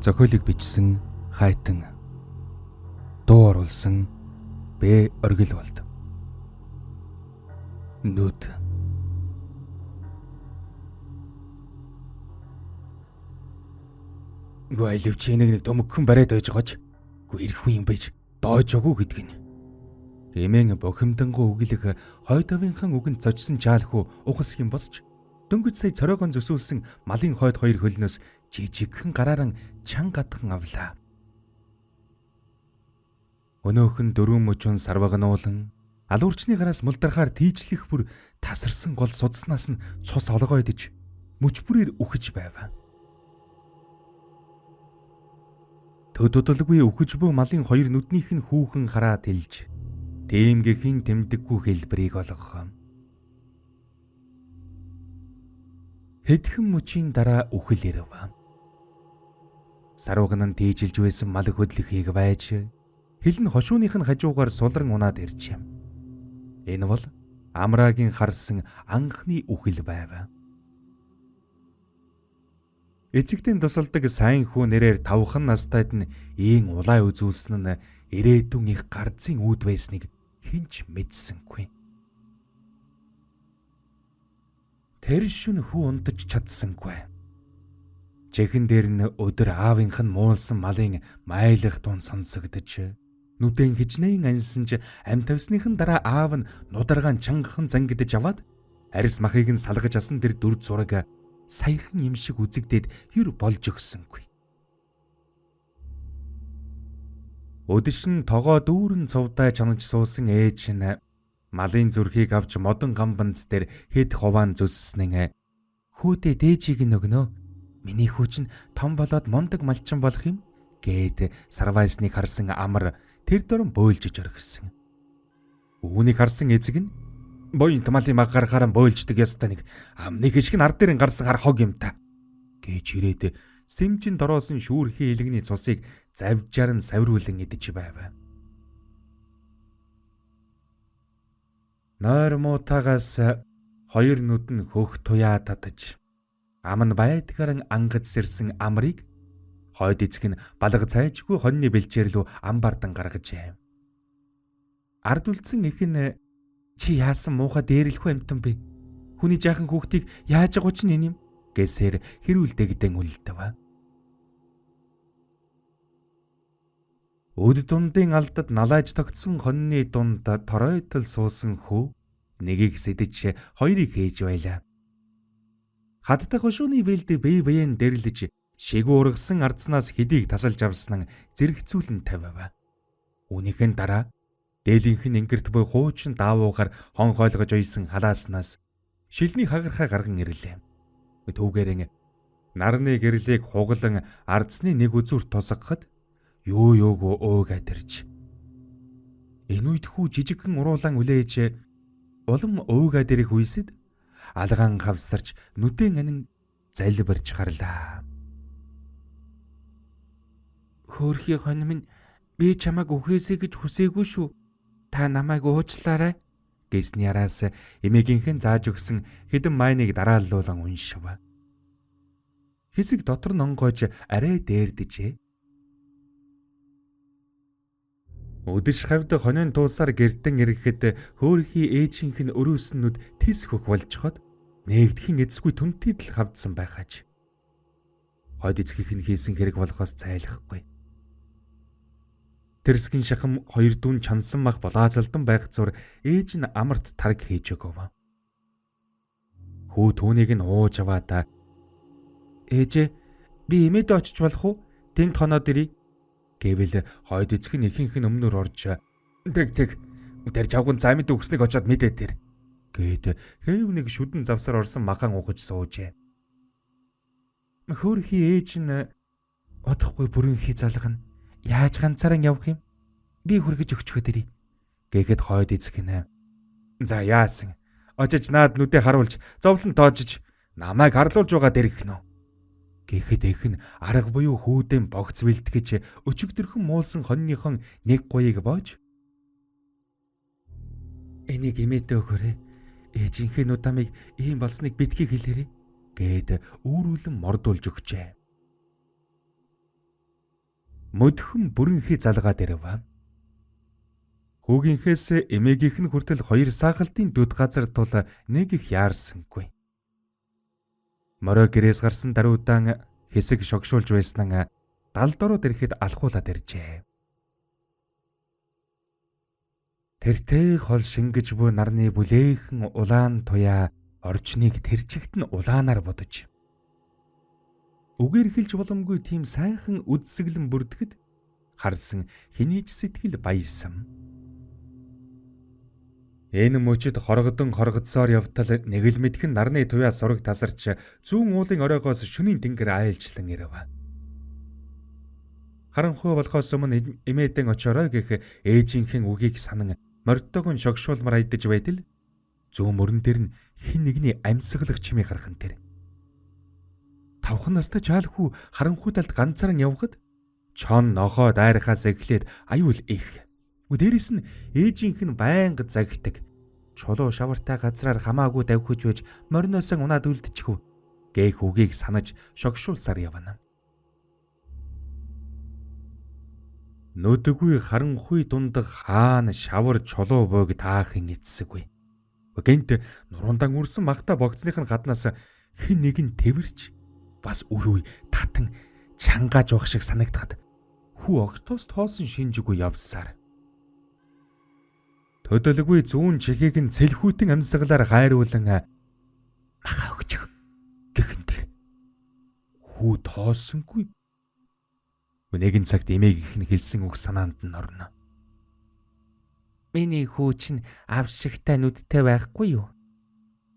Зохиолыг бичсэн Хайтан. Дуу оруулсан Б. Оргилвалд. Нүд. Гүү аливч нэг төмөгхөн бариад байж байгаач. Гүү ирэх хүн юм байж доожоогүй гэдэг нь. Эмээн бохимдангуу үгэлэх хойдовынхан үгэнд зочсон жаалхуу ухас юм босч дөнгөж сая цоройгон зүсүүлсэн малын хойд хоёр хөлнөөс жижигхэн гарааран чан гадхан авлаа. Өнөөхөн дөрвөн мөчөн сарвагнуулан алуурчны гараас мулдархаар тийжлэх бүр тасарсан гол судснаас нь цус олгойдож мөч бүрээр үхэж байв. Төдөлгүй үхэж буй малын хоёр нүднийх нь хүүхэн хараад хэлж тээмгэхийн тэмдэггүй хэлбэрийг олгох. Хэдхэн мөчийн дараа үхэл ирэв. Сарвагн нь тийжилж байсан мал хөдлөхийг байж хил нь хошууных нь хажуугаар сулран унаад ирж юм. Энэ бол Амраагийн харсан анхны үхэл байв. Эцэгтэн тусалдаг сайн хүү нэрээр тавхан настайд нь ийн улай үзүүлсэн нь ирээдүйн их гардзын үүд байсныг хинч мэдсэнгүй. Тэр шүн хүү унтаж чадсангүй. Жихэн дээр нь өдөр аавынх нь муулсан малын майлах тун сонсогдож нүдэн хичнээн аньсанж ам тавсныхан дараа аав нь нударгаан чангахан зангидж аваад арьс махыг нь салгаж асан тэр дүр зураг саяхан юм шиг үзэгдээд юр болж өгсөнгүй. Өдөшн тогоо дүүрэн цовдаа чанаж суусан ээж нь малын зүрхийг авч модон гамбанц дээр хэд хуваан зүсснэн хүүдээ дээжийг нь өгнө. Миний хүү чинь том болоод мондог малчин болох юм гээд сарвайсныг харсан амар тэр дорн бойлжж орхисон. Үүнийг харсан эцэг нь боён тамалын маг гарахаараа бойлждаг ястай нэг амны хишгэн ард дээр гарсан хар хог юм та гэж ирээд сэмчин дороосон шүүрхийн илгэний цусыг завжаар нь савируулан идэж байв. Нойр муутагаас хоёр нүд нь хөх туяа татаж ам нь байдгаар ангаж сэрсэн амрыг хойд эцэг нь балга цайжгүй хоньны бэлчээр лөө амбардан гаргажээ. Ард үлдсэн их нь чи яасан муухай дээрлэхгүй амтан бэ? Хүний жаахан хүүхдийг яаж агууч нь юм гэсээр хэрүүлдэгдэн үлдэв. Өд дундын алдад налайж тогтсон хоньны дунд торойтол суусан хүү нэгийг сэдэж хоёрыг хээж байлаа. Хадтай хошууны бэлд бие биеэн дэрлэж шигүү ургасан ардснаас хэдийг тасалж авсан зэрэгцүүлэн тавив. Үүнийхэн дараа дээлийнх нь ингэрт буй хуучин даавуугаар хон хойлгож ойсон халааснаас шилний хагархай гарган ирлээ. Түүгээрэн нарны гэрлийг хуглан ардсны нэг үзүүр тусгахад юу юуг өөгээд ирж. Энэ үед хүү жижигхэн уруулан үлээж улам өөгээд ирэх үесэд алгаан хавсарч нүдэн анин залбирч гарлаа. Хөөрхий хонь минь би чамайг үхээсэй гэж хүсээгүй шүү. Та намайг уучлаарай гэсний араас эмээгийнхэн зааж өгсөн хэдэн майныг дарааллуулан уншив. Хэсэг дотор нь онгойж арай дээрдэжээ. Өдөш хавьд хонин туусаар гэртэн ирэхэд хөөрхий ээжийнх нь өрөөснүүд тис хөх болжход нээгдэхийн эцгүй түнтэд л хавдсан байхаж. Хойд эцгийнх нь хийсэн хэрэг болохоос цайлахгүй. Тэрсгэн шахам хоёр дүүн чансан мах болаазалдан байх зур ээж нь амарт тарг хийж өгөв. Хүү түүнийг нь ууж аваа. Ээжээ би эмээд очиж болох уу? Тэнд хоноод ирий гэвэл хойд эцэг нь ихэнх нь өмнөр орж тэг тэр жавган замд өгснэг очоод мэдээ тэр гээд хэв нэг шүдэн завсар орсон махан ухаж суужээ. Хөөрхий ээж нь одохгүй бүрэнхий залгана. Яаж ганцаараа явах юм? Би хүргэж өгчхөд ирий гэхэд хойд эцэг нь за яасан очиж наад нүдээ харуулж зовлон тоожж намайг харлуулж байгаа дэрх нөө гэхэд их нь арга буюу хүүдэн богц бэлтгэж өчигдөрхөн муулсан хоньныхон нэг гуйг боож энийг эмээтэй өгөөрэй. Ээжийнхээ нудамыг ийм болсныг битгий хэлээрэй гээд үүрүүлэн мордуулж өгчээ. мөдхөн бүрэнхий залгаад ирэв. Хүүгийнхээс эмээгийнх нь хүртэл 2 саагалтын дүд газар тул нэг их яарсангүй. Морой гэрээс гарсан даруйдаан хэсэг шогшуулж байснаа далдороод ирэхэд алхуулаад иржээ. Тэртэй хол шингэж буй нарны бүлээхэн улаан туяа орчныг тэрчигт нь улаанаар бодож. Үгээр хэлж боломгүй тийм сайхан үдсгэлэн бүрдэхэд харсан хинийч сэтгэл баясан. Энэ мөчөд хоргодон хоргодсоор явтал нэг л мэдхэн нарны туяа сураг тасарч зүүн уулын оройгоос шөнийн тэнгэр айлчлан ирэв. Харанхуй болохоос өмнө эмээдэн очорой гэх ээжийнхэн үгийг санан морьтойгон шогшуулмар айдаж байтал зүүн мөрөн дээр нь хэн нэгний амьсгалах чимээ хархан тэр. Тавхан настай чаалхүү харанхуй талд ганцаар нь явхад чон нохоо дайрахаас эхлээд аюул их. Дээрээс нь ээжийнх нь байнга загтаг. Чулуу шавартай газраар хамаагүй давхиж байж мориноос унаад үлдчихв. Гээх үгийг санаж шогшуулсаар явна. Нүдгүй харанхуй дундах хаана шавар чулуу бог таахын эцсэггүй. Гэнт нуруундаа үрсэн магтаа богцных нь гаднаас хэн нэгэн тэрч бас үе татан чангааж явах шиг санагдахад хүү октоос тоосон шинжгүй явсаар. Төдөлгүй зүүн чихийг нь цэлхүүтэн амьсгалаар гайруулан махаа өгчих гэхэн тэр хүү тоосонгүй. Нэгэн цагт эмээгийнх нь хэлсэн үг санаанд нь орно. Миний хүү чинь авшигтай нүдтэй байхгүй юу?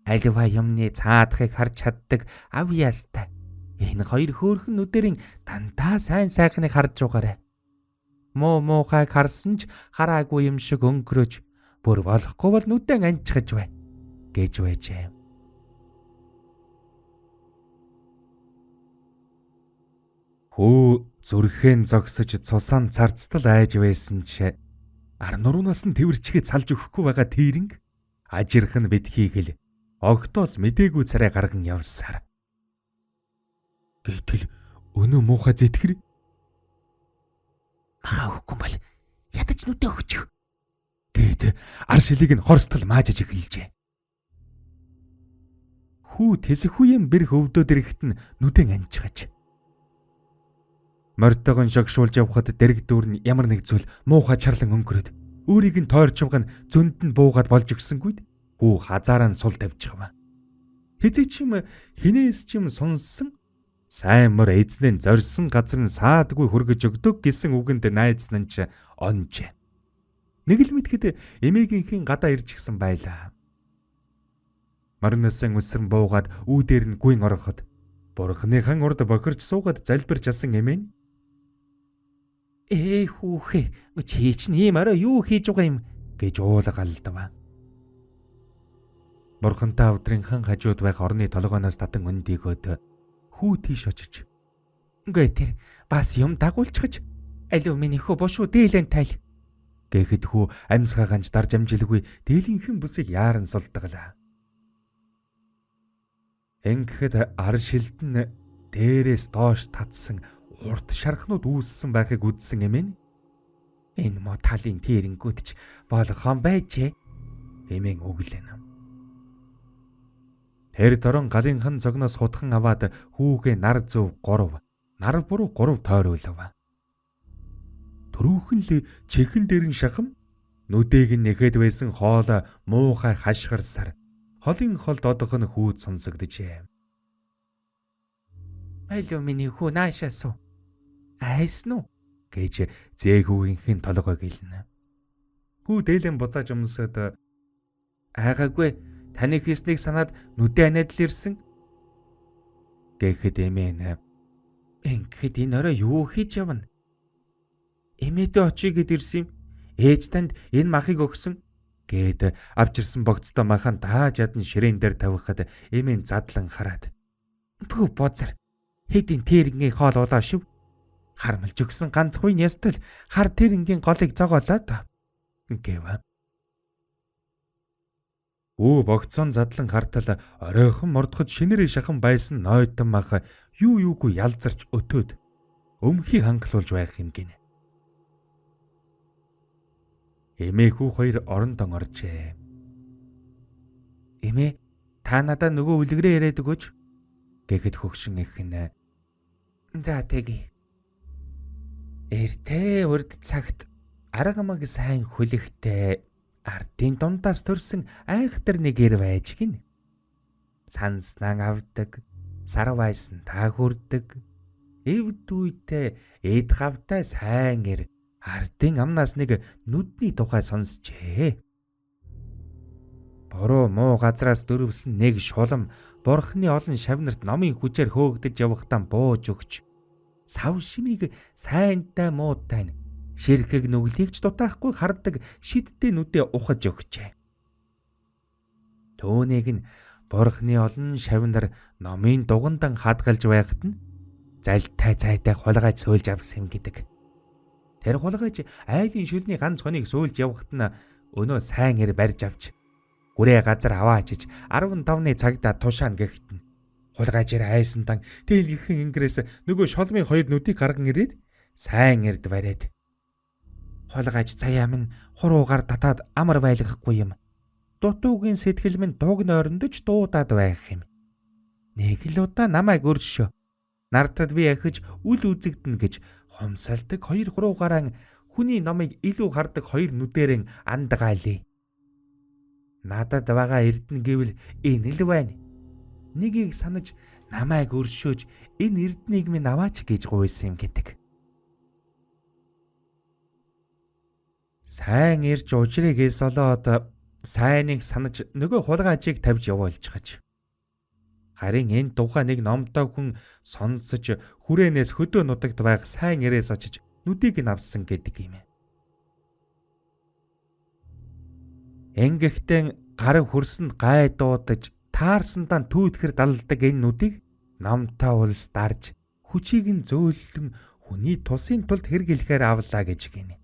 Аливаа юмны цаадахыг харж чаддаг ав яастай. Энэ хоёр хөөрхөн нүдэрийн дандаа сайн сайхныг харж угаарай. Муухайг харсан ч хараагүй юм шиг өнгөрөөж бүр болохгүй бол нүдэн анчхаж бай гэж байжээ. Хөө зүрхэн зогсож цусан царцтал айж байсан ч ар нуруунаас нь тэрчгээ салж өгөхгүй байгаа тэринг ажирх нь битхийг л огтоос мдээгүй царай гарган явсаар. Гэтэл өнөө муухай зэтгэр махаа өгөхгүй бол ядаж нүдэ өгчих. Гэт ар шилийг нь хорстол маажиж эхэлжээ. Хүү тэсэхүйн бэр хөвдөөд ирэхэд нь нүдэн анчгаж. Морьтойгон шогшуулж явхад дэрэг дүүр нь ямар нэг зүйл муухай чарлан өнгөрөөд өөрийг нь тойрчмган зөнд нь буугаад болж өгсөнгүйд хүү хазаараа сул тавьчихва. Хэзээ ч юм хинээс ч юм сонссон сайн мөр эзнэн зорьсон газар нь саадгүй хөргөж өгдөг гэсэн үгэнд найдсан нь ч онжээ. Нэг л мэдхэд эмээгийнхэн гадаа ирж гисэн байлаа. Марнасан үсрэн буугаад үүдээр нь гүйн ороход бурхныхан урд бохирч суугаад залбирч асан эмээ нь хүүхээ чи чинь ийм орой юу хийж байгаа юм гэж уулгалдав. Бурхантай өдрийнхэн хажууд байх орны толгойноос татан өндийгөөд хүү тийш очиж гээ тэр бас юм дагуулчихж алив миний хөө бошуу дээлэн тайл гэхэд хүү амьсгаа ганж дарж амжилгүй дээлийнхэн бүсийг яаран сулдаглаа. Ингэхэд ар шилдэн дээрээс доош татсан урт шархнууд үүссэн байхыг үзсэн эмээ нь энэ мо талын тэрнгүүд ч болгоон байжээ эмээн өглөнө. Тэр дорон галынхан цогноос хутхан аваад хүүгээ нар зөв 3 нар буруу 3 тойруулав. Төрүүхэн л чихэн дэрэн шахам нүдэг нь нэхэд байсан хоол муухай хашгирсаар холын холд одох нь хүүд сонсогдөжээ. Алуу миний хүү наашаасуу айсан уу гэж зээгүүгийнхэн толгой гэлнэ. Хүү дээлэн буцааж өмсөд айгаагүй таны хийснийг санаад нүдэ анаад л ирсэн гэхэд эмээ ингээд энэ орой юу хийж явна? Эмээдээ очие гэд ирсэн юм. Ээж танд энэ махыг өгсөн гэд авчирсан богцтой махан дааж ядан ширээн дээр тавихад эмээ задлан хараад бүү бозар хэдийн тэрнгийн хоол улаа шив хармалж өгсөн ганц хуйн ястал хар тэрнгийн голыг зогоолоод гэв. Богцон задлан хартал оройхон мордоход шинэрээ шахан байсан нойтон мах юу юугүй ялзарч өтөөд өмхийг хангалуулж байх юм гинэ. Эмэхүү хоёр орондон оржээ. Эмээ, та надад нөгөө үлгэрээ яриад өгөөч гэхэд хөгшин эх нь за тэгье. Эртээ урд цагт аргамаг сайн хүлэгтэй ардын дундаас төрсэн айхтар нэг эр байж гин. Санснаа авдаг, сарвайсан та хүрдэг. Эвд үйтэй эд гавтай сайн эр ардын амнаас нэг нүдний тухай сонсчээ. Буруу муу газраас дөрвсөн нэг шулам бурхны олон шавнарт номын хүчээр хөөгдөж явахдаа бууж өгч сав шимийг сайнтай муутай нь ширхэг нүглийг ч дутаахгүй хардаг шидтэй нүдээ ухаж өгчээ. Түүнийг нь бурхны олон шавнар номын дугандан хадгалж байхад нь залтай цайтай хулгайж сөөлж авсан юм гэдэг. Тэр хулгайж айлын шүлний ганц хоныг сөөлж явахад нь өнөө сайн эр барьж авч хүрээ газар аваачиж 15-ны цагдаа тушаана гэхэд нь хулгайжэр айсантан тэлгхэн ингрээс нөгөө шолмын хоёр нүдийг гарган ирээд сайн эрд бариад хулгайж цаяа минь хуруугаар татаад амар байлгахгүй юм. Дутуугийн сэтгэл минь дуг нойрондож дуудаад байх юм. Нэг л удаа намайг өршөө. Нартад би ахиж үл үзэгдэнэ гэж хомсолдог 2-3 гараан хүний номыг илүү хардаг хоёр нүдэрэн андгаалээ. Надад байгаа эрдэнэ гэвэл энэ л байна. Нэгийг санаж намайг өршөөж энэ эрднийг минь аваач гэж гуйсан юм гэдэг. Сайн ирж ужрыг солоод сайныг санаж нөгөө хулгайжийг тавьж явуулчихаж. Харин энэ тухай нэг номтой хүн сонсож хүрээнээс хөдөө нутагт байх сайн ирээс очиж нүдийг нь авсан гэдэг юм. Ингэхдээ гар хөрсөнд гай дуудаж таарсандаа түүтгэр далдаг энэ нүдийг намтай улс дарж хүчийг нь зөөллөн хүний тусын тулд хэрэглэхээр авлаа гэж гинэ.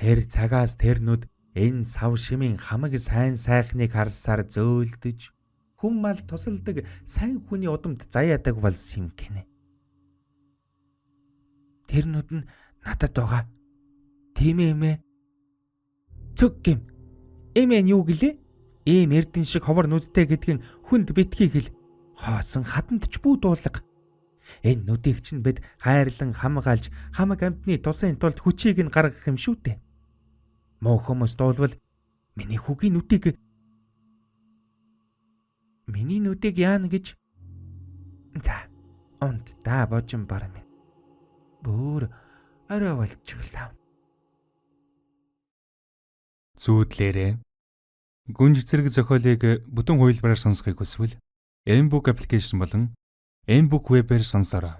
Тэр цагаас тэр нүд энэ сав шимийн хамаг сайн сайхныг харсаар зөөлдөж хүм мал тусалдаг сайн хүний удамд заяадаг болсон юм гинэ. Тэр нүд нь надад байгаа. Тийм ээ. Цөг гим. Эмээ юу гэлээ? Ийм эрдэн шиг ховор нүдтэй гэдг нь хүнд битгий хэл. Хоосон хатанд ч бүү дуулга. Энэ нүдийг чинь бид хайрлан хамгаалж хамаг амтны тусын тулд хүчийг нь гаргах юм шүү дээ. Муу хүмүүс дуулвал миний хүүгийн нүдийг яана гэж. За, онт да божин бар минь. Бүр орой болчихлоо. Зүүдлээрээ гүнж зэрэг зохиолыг бүтэн хувилбараар сонсохыг хүсвэл Mbook аппликейшн болон Mbook вебээр сонсороо.